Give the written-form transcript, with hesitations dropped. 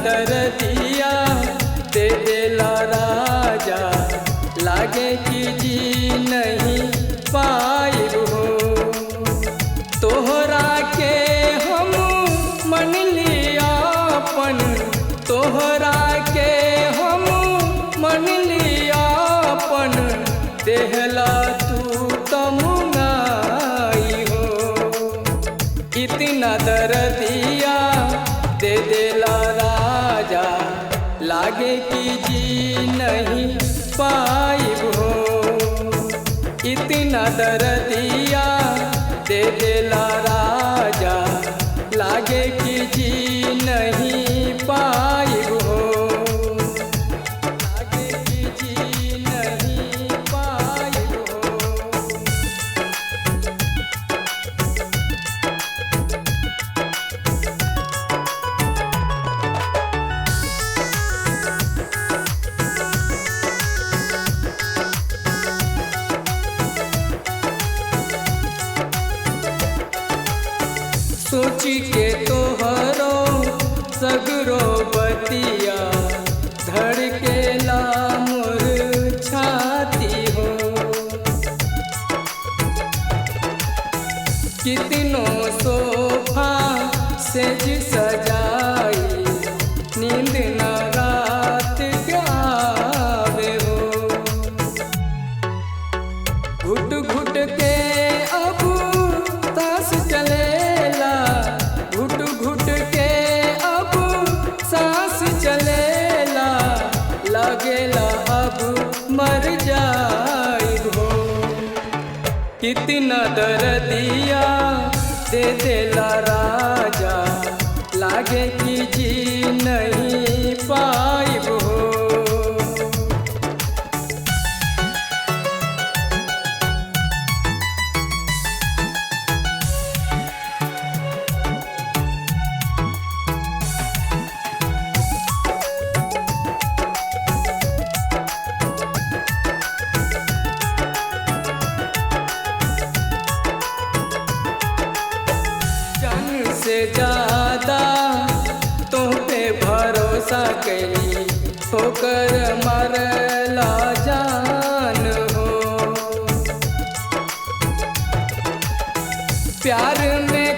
दर्दिया दे देला राजा, लागे कि जी नहीं पाइब हो। तोहरा के हम मन लियापन, तोहरा के हम मन लियापन, देहला तू तमुनाई हो। इतना दर्दिया दे देला राजा, लागे कि जी नहीं पाइब हो। इतना दर्दिया दे देला राजा, लागे कि जी नहीं पाइब हो। लागे कि जी नहीं पाइब हो। सोची के तोहरो सगरो बतिया, धड़केला मोर छाती हो। कितनो सोफा सेज सजाई, नींद न रात के आवे हो। घुट घुट के अब तास चलेला, घुट घुट के अब सांस चलेला, लगेला अब मर जाइब हो। कितना दर्दिया दे देला राजा, लागे कि जी नहीं पाइब हो। से ज्यादा तुम पे भरोसा कैली, होकर मरला जान हो। प्यार में